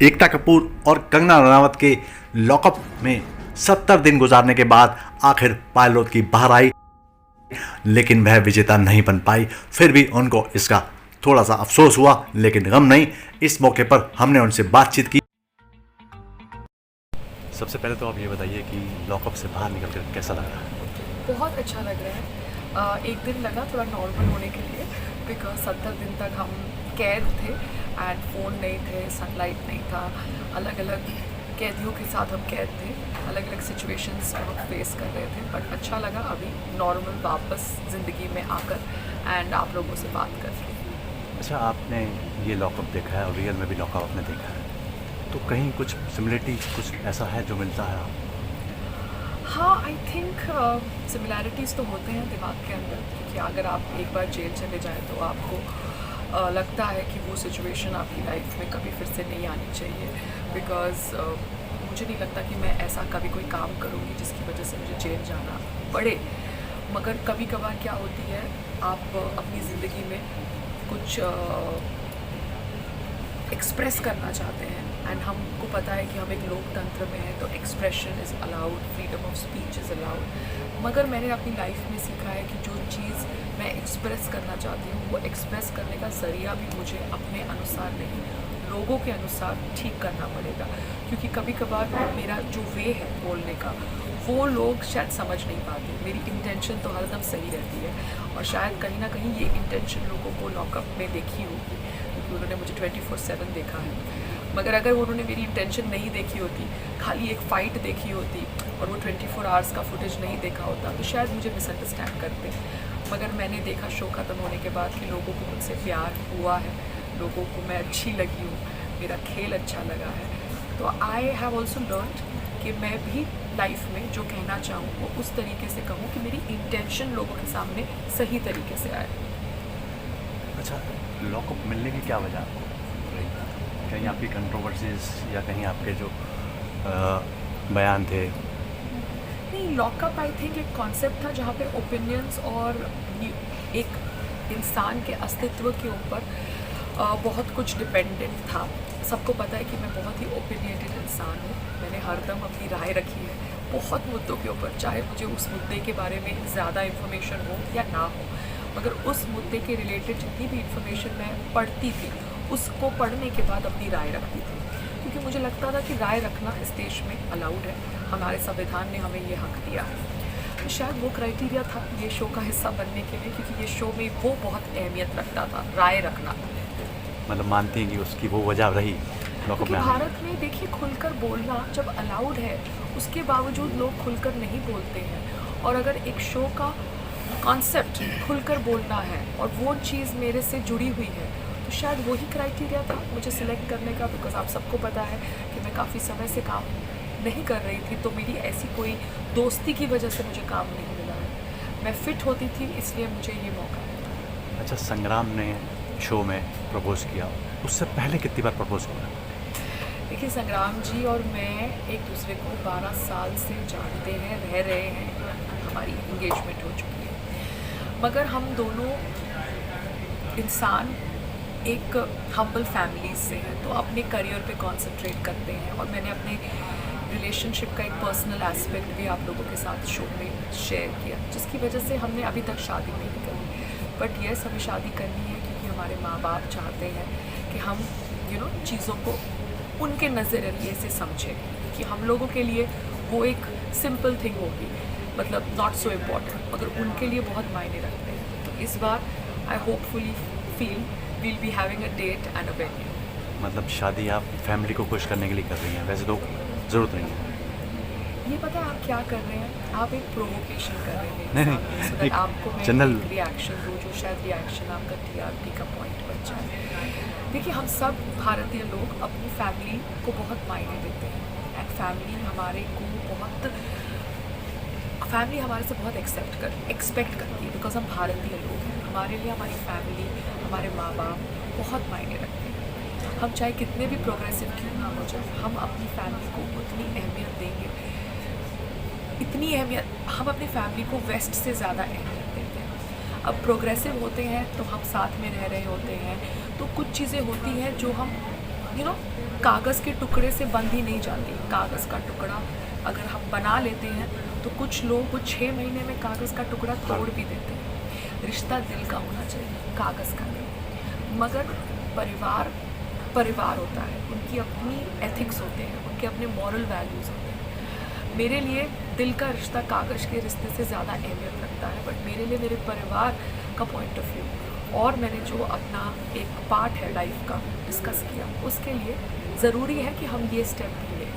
एकता कपूर और कंगना रनावत के लॉकअप में 70 दिन गुजारने के बाद आखिर पायलट की बाहर आई, लेकिन वह विजेता नहीं बन पाई। फिर भी उनको इसका थोड़ा सा अफसोस हुआ, लेकिन गम नहीं। इस मौके पर हमने उनसे बातचीत की। सबसे पहले तो आप ये बताइए कि लॉकअप से बाहर निकल कर कैसा लग रहा है? बहुत अच्छा लग रहा है। एक दिन लगा थोड़ा नॉर्मल होने के लिए, बिकॉज 70 दिन तक हम कैद थे एंड फ़ोन नहीं थे, सनलाइट नहीं था, अलग अलग कैदियों के साथ हम कैद थे, अलग अलग सिचुएशंस हम फेस कर रहे थे। बट अच्छा लगा अभी नॉर्मल वापस ज़िंदगी में आकर एंड आप लोगों से बात कर रहे हैं। अच्छा, आपने ये लॉकअप देखा है और रियल में भी लॉकअप आपने देखा है, तो कहीं कुछ सिमिलरिटी, कुछ ऐसा है जो मिलता है? हाँ, आई थिंक सिमिलैरिटीज़ तो होते हैं दिमाग के अंदर, क्योंकि अगर आप एक बार जेल चले जाएँ तो आपको लगता है कि वो सिचुएशन आपकी लाइफ में कभी फिर से नहीं आनी चाहिए। बिकॉज़ मुझे नहीं लगता कि मैं ऐसा कभी कोई काम करूँगी जिसकी वजह से मुझे जेल जाना पड़े। मगर कभी कभार क्या होती है, आप अपनी ज़िंदगी में कुछ एक्सप्रेस करना चाहते हैं एंड हमको पता है कि हम एक लोकतंत्र में हैं, तो expression is allowed, freedom of speech is allowed. मगर मैंने अपनी लाइफ में सीखा है कि जो चीज़ मैं एक्सप्रेस करना चाहती हूँ वो एक्सप्रेस करने का ज़रिया भी मुझे अपने अनुसार नहीं, लोगों के अनुसार ठीक करना पड़ेगा। क्योंकि कभी कभार मेरा जो वे है बोलने का वो लोग शायद समझ नहीं पाते। मेरी इंटेंशन तो हरदम सही रहती है और शायद कहीं ना कहीं ये इंटेंशन लोगों को लॉकअप में देखी होगी, क्योंकि उन्होंने मुझे 24/7 देखा है। मगर अगर उन्होंने मेरी इंटेंशन नहीं देखी होती, खाली एक फ़ाइट देखी होती और वो 24 आवर्स का फुटेज नहीं देखा होता, तो शायद मुझे मिसअंडरस्टैंड करते। मगर मैंने देखा शो ख़त्म होने के बाद कि लोगों को मुझसे प्यार हुआ है, लोगों को मैं अच्छी लगी हूँ, मेरा खेल अच्छा लगा है। तो आई हैव ऑल्सो लर्नड कि मैं भी लाइफ में जो कहना चाहूँ वो उस तरीके से कहूँ कि मेरी इंटेंशन लोगों के सामने सही तरीके से आए। अच्छा, लॉकअप मिलने की क्या वजह रही? कहीं आपकी कंट्रोवर्सीज या कहीं आपके जो बयान थे? नहीं, लॉकअप आई थिंक एक कॉन्सेप्ट था जहाँ पे ओपिनियंस और एक इंसान के अस्तित्व के ऊपर बहुत कुछ डिपेंडेंट था। सबको पता है कि मैं बहुत ही ओपिनियटेड इंसान हूँ, मैंने हरदम अपनी राय रखी है बहुत मुद्दों के ऊपर, चाहे मुझे उस मुद्दे के बारे में ज़्यादा इन्फॉर्मेशन हो या ना हो। मगर उस मुद्दे के रिलेटेड जितनी भी इंफॉर्मेशन मैं पढ़ती थी उसको पढ़ने के बाद अपनी राय रखती थी, क्योंकि मुझे लगता था कि राय रखना इस देश में अलाउड है, हमारे संविधान ने हमें ये हक दिया है। तो शायद वो क्राइटेरिया था ये शो का हिस्सा बनने के लिए, क्योंकि ये शो में वो बहुत अहमियत रखता था, राय रखना। मतलब मानती हैं कि उसकी वो वजह रही लॉकअप क्योंकि में? भारत में देखिए, खुलकर बोलना जब अलाउड है उसके बावजूद लोग खुलकर नहीं बोलते हैं। और अगर एक शो का कॉन्सेप्ट खुलकर बोलना है और वो चीज़ मेरे से जुड़ी हुई है, तो शायद वही क्राइटेरिया था मुझे सिलेक्ट करने का। बिकॉज आप सबको पता है कि मैं काफ़ी समय से काम नहीं कर रही थी, तो मेरी ऐसी कोई दोस्ती की वजह से मुझे काम नहीं मिला है, मैं फ़िट होती थी इसलिए मुझे ये मौका मिला। अच्छा, संग्राम ने शो में प्रपोज किया, उससे पहले कितनी बार प्रपोज किया? देखिए, संग्राम जी और मैं एक दूसरे को 12 साल से जानते हैं, रह रहे हैं, हमारी इंगेजमेंट हो चुकी है। मगर हम दोनों इंसान एक हम्बल फैमिली से हैं, तो अपने करियर पे कंसंट्रेट करते हैं। और मैंने अपने रिलेशनशिप का एक पर्सनल एस्पेक्ट भी आप लोगों के साथ शो में शेयर किया, जिसकी वजह से हमने अभी तक शादी नहीं करी। बट यस, हमें शादी करनी है क्योंकि हमारे माँ बाप चाहते हैं कि हम चीज़ों को उनके नज़रिए से समझें, कि हम लोगों के लिए वो एक सिंपल थिंग होगी, मतलब नॉट सो इम्पॉर्टेंट, मगर उनके लिए बहुत मायने रखते हैं। तो इस बार I hopefully feel will be having a date and a venue. मतलब शादी आप फैमिली को खुश करने के लिए कर रही हैं? वैसे तो ज़रूरत नहीं है। ये पता है आप क्या कर रहे हैं? आप एक प्रोवोकेशन कर रहे हैं नहीं, मेरे नहीं, सामने, so that एक आपको मैं जनरल एक रिएक्शन दूँ जो शायद रिएक्शन आपका टीआरपी का पॉइंट बन जाए। देखिए, हम सब भारतीय लोग अपनी फैमिली को बहुत मायने देते हैं एंड फैमिली हमारे से बहुत एक्सपेक्ट करती है, बिकॉज हम भारतीय लोग हैं। हमारे लिए हमारी फैमिली, हमारे माँ बाप बहुत मायने रखते हैं। हम चाहे कितने भी प्रोग्रेसिव क्यों ना हो जाए, हम अपनी फैमिली को उतनी अहमियत देंगे, इतनी अहमियत। हम अपनी फैमिली को वेस्ट से ज़्यादा अहमियत देते हैं। अब प्रोग्रेसिव होते हैं तो हम साथ में रह रहे होते हैं, तो कुछ चीज़ें होती हैं जो हम कागज़ के टुकड़े से बंद ही नहीं जाती। कागज़ का टुकड़ा अगर हम बना लेते हैं तो कुछ लोग वो 6 महीने में कागज़ का टुकड़ा तोड़ भी देते हैं। रिश्ता दिल का होना चाहिए, कागज़ का नहीं। मगर परिवार परिवार होता है, उनकी अपनी एथिक्स होते हैं, उनके अपने मॉरल वैल्यूज़ होते हैं। मेरे लिए दिल का रिश्ता कागज़ के रिश्ते से ज़्यादा अहमियत रखता है, बट मेरे लिए मेरे परिवार का पॉइंट ऑफ व्यू और मैंने जो अपना एक पार्ट है लाइफ का डिस्कस किया, उसके लिए ज़रूरी है कि हम ये स्टेप भी लें।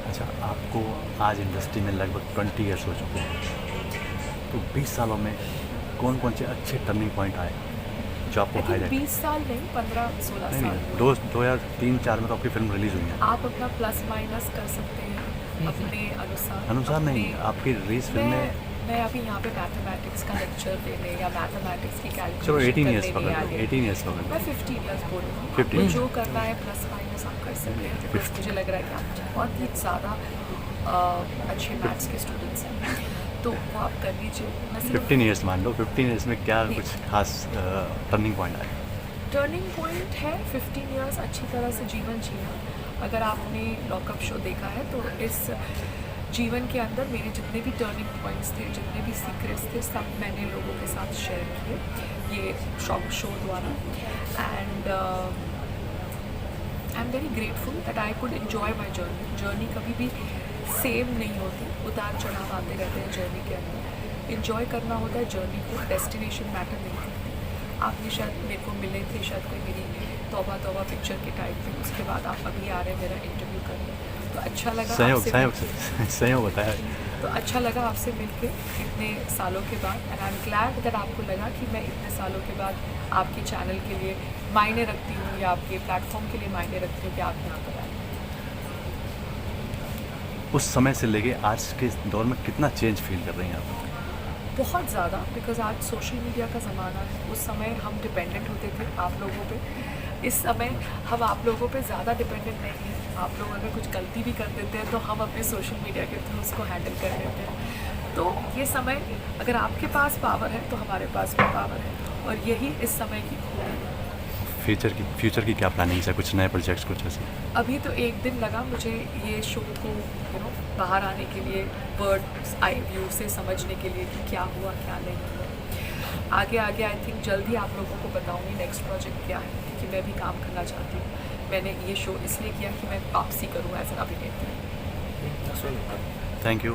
अच्छा, आपको आज इंडस्ट्री में लगभग 20 ईयर्स हो चुके हैं, तो 20 सालों में कौन कौन से अच्छे टर्निंग पॉइंट आए जो आपको आई थिंक हाईलाइट? 20 साल नहीं, 15-16 नहीं साल नहीं, हुए। 2003-4 में तो आपकी फिल्म रिलीज हुई है। आप अपना प्लस माइनस कर सकते हैं अपने अनुसार नहीं, अपने- आपकी रिलीज फिल्म में मैं अभी यहाँ पे मैथमेटिक्स का लेक्चर देने या मैथमेटिक्स की चलो कैलकुलेशन 18 ईयर्स करने पकड़ नहीं लो, आ गई। 18 ईयर्स पकड़ लो। मैं 15 ईयर्स बोल रही हूँ। 15 आपको जो करना है प्लस माइनस आप कर सकते हैं, बिकॉज मुझे लग रहा है कि आप बहुत ही ज़्यादा अच्छे मैथ्स के स्टूडेंट्स हैं, तो वो आप कर लीजिए। मैं सिर्फ 15 ईयर्स मान लो, 15 ईयर्स में क्या नहीं। कुछ खास टर्निंग पॉइंट आए? टर्निंग पॉइंट है 15 इयर्स अच्छी तरह से जीवन जीना। अगर आपने लॉकअप शो देखा है तो इस जीवन के अंदर मेरे जितने भी टर्निंग पॉइंट्स थे, जितने भी सीक्रेट्स थे, सब मैंने लोगों के साथ शेयर किए ये शो द्वारा। And I am very grateful that I could enjoy my journey कभी भी सेम नहीं होती, उतार चढ़ाव आते रहते हैं जर्नी के अंदर। इन्जॉय करना होता है जर्नी को, डेस्टिनेशन मैटर नहीं करती। आपने शायद मेरे को मिले थे, शायद कोई मेरी तौबा तौबा पिक्चर के टाइम पे, उसके बाद आप अभी आ रहे हैं मेरा इंटरव्यू करने, तो अच्छा लगा संयोग बताया। तो अच्छा लगा आपसे मिलके इतने सालों के बाद। And I am glad that आपको लगा कि मैं इतने सालों के बाद आपके चैनल के लिए मायने रखती हूँ या आपके प्लेटफॉर्म के लिए मायने रखती हूँ कि आप यहाँ पर आए। उस समय से लेके आज के दौर में कितना चेंज फील कर रही हैं आप? बहुत ज़्यादा, बिकॉज आज सोशल मीडिया का ज़माना है। उस समय हम डिपेंडेंट होते थे आप लोगों पे, इस समय हम आप लोगों पे ज़्यादा डिपेंडेंट नहीं हैं। आप लोग अगर कुछ गलती भी कर देते हैं तो हम अपने सोशल मीडिया के थ्रू उसको हैंडल कर लेते हैं। तो ये समय, अगर आपके पास पावर है तो हमारे पास भी पावर है, और यही इस समय की खूबी है। फ्यूचर की क्या प्लानिंग है? कुछ नए प्रोजेक्ट्स कुछ ऐसे? अभी तो एक दिन लगा मुझे ये शो को बाहर आने के लिए, वर्ड्स आई व्यू से समझने के लिए कि क्या हुआ क्या नहीं हुआ। आगे आगे आई थिंक जल्द ही आप लोगों को बताऊंगी नेक्स्ट प्रोजेक्ट क्या है, क्योंकि मैं भी काम करना चाहती हूँ। मैंने ये शो इसलिए किया कि मैं वापसी करूँ एज एन अभिनेत्री। Thank you.